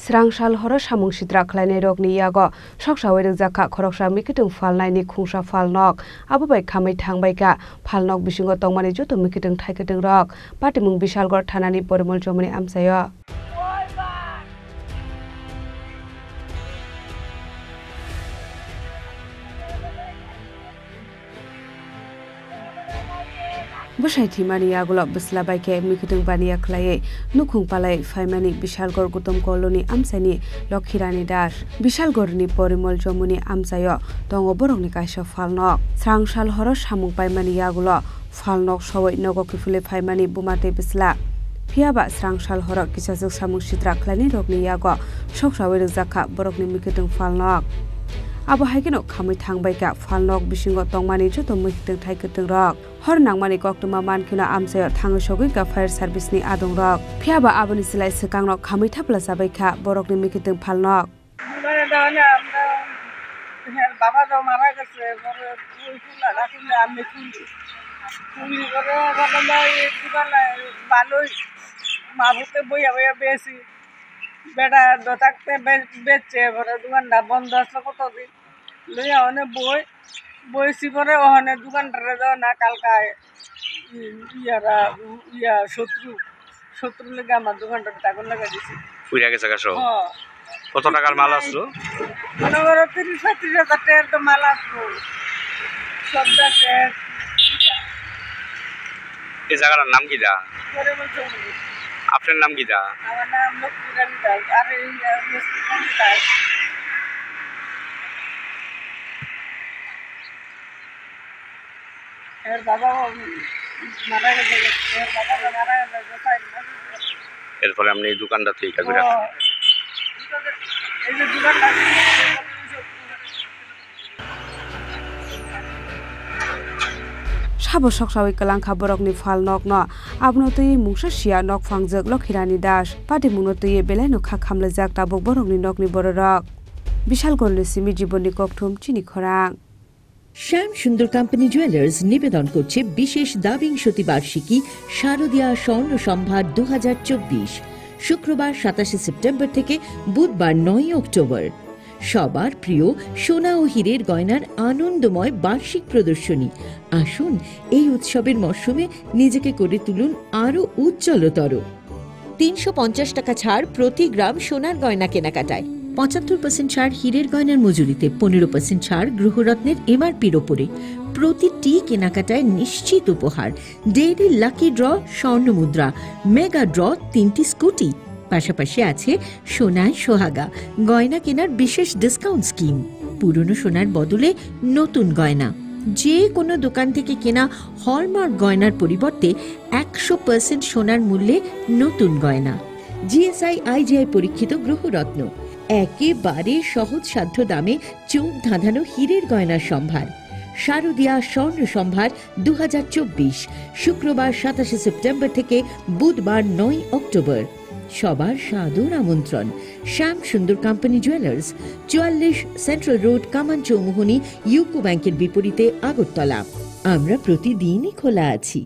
Srangsal horo samung sitra khlainai rokni yago soksawai rokjaka khoroksa mikitung falnaini khungsa falnok abo bai khamai thangbai ka falnok bisingo tongmani joto mikitung thaikitung rok patimung Bishalgor thanani Porimol Jomoni amsayo Bashai thimani yagulo bisla baike mikitung baniya khlai nukhung palai faimani Bishalgor gutom koloni amsani Lokhirani Das Bishalgorni Porimol Jomoni amsayo tongo borokni kaisa falnok Srangsal horo samung paimani yagulo falnok sawai nogo kifule faimani bumate bisla Phiaba Srangsal horo kisajok samung sitra khlaini rokni yago soksawai rokjaka borokni mikitung falnok Abo haikino khamai thangbai ka falnok bisingo tongmani joto mikitung thaikitung rok hor nangmani koktuma mankino amsayo thango sogoi ka fire service ni adong rok phiaba aboni silai sikang rok khamai thapla sabai kha borokni mikitung falnok বাবা তো মারা গেছে পরে ওই ফুলা রাখলে আমি ফুলি করে ভালোই মা ভূতে বইয়া বইয়া বেশি বেটা থাকতে বেচছে পরে দোকানটা বন্ধ আসলো কতদিন লইয়া অনেক বইছি পরে ওখানে দোকানটারে যাও না কালকায় শত্রু লেগে আমার দোকানটাতে আগুন লাগাই দিছি পুইরা গেছে গাছ কত টাকার মাল আসলো মনে করো 30-35 হাজার টাকার তো মাল আসলো সবটা শেষ এই জায়গাটার নাম কি দা আপনার নাম কি দা আমার নাম লক্ষ্মীরানী দাস আর এই দাস এর বাবা মারা গেছে এরপরে আপনি এই দোকানটা থেকে করে এই যে দোকানটা Sabo soksawai kalangkha borokni falnok no abnotui mungsa sia nok fangjak Lokhirani Das patimungotui belai no kha khamlajak tabuk borokni nokni bororok Bishalgorni simi jibonni kokthum chini khorang শ্যাম সুন্দর কোম্পানি জুয়েলার্স নিবেদন করছে বিশেষ দাবিংশতি বার্ষিকী শারদীয়া স্বর্ণ সম্ভার 2024 শুক্রবার 27 সেপ্টেম্বর থেকে বুধবার 9 অক্টোবর সবার প্রিয় সোনা ও হীরের গয়নার আনন্দময় বার্ষিক প্রদর্শনী আসুন এই উৎসবের মরশুমে নিজেকে করে তুলুন আরো উজ্জ্বলতর 350 টাকা ছাড় প্রতি গ্রাম সোনার গয়না কেনাকাটায় 75% ছাড় হীরের গয়নার মজুরিতে 15% ছাড় গ্রহরত্নের এমআরপির ওপরে প্রতিটি কেনাকাটায় নিশ্চিত উপহার ডেইলি লাকি ড্র স্বর্ণ মুদ্রা মেগা ড্র 3টি স্কুটি পাশাপাশি আছে সোনায় সোহাগা গয়না কেনার বিশেষ ডিসকাউন্ট স্কিম পুরনো সোনার বদলে নতুন গয়না যে কোনো দোকান থেকে কেনা হলমার্ক গয়নার পরিবর্তে 100% সোনার মূল্যে নতুন গয়না জিএসআই আইজিআই পরীক্ষিত গ্রহরত্ন একেবারে সহজসাধ্য দামে চোখ ধাঁধানো হীরের গয়নার সম্ভার শারদীয়া স্বর্ণ সম্ভার 2024 শুক্রবার 27 সেপ্টেম্বর থেকে বুধবার 9 অক্টোবর সবার সাদর আমন্ত্রণ শ্যাম সুন্দর কোম্পানি জুয়েলার্স 44 সেন্ট্রাল রোড কামান চৌমুহনী ইউকো ব্যাংকের বিপরীতে আগরতলা আমরা প্রতিদিনই খোলা আছি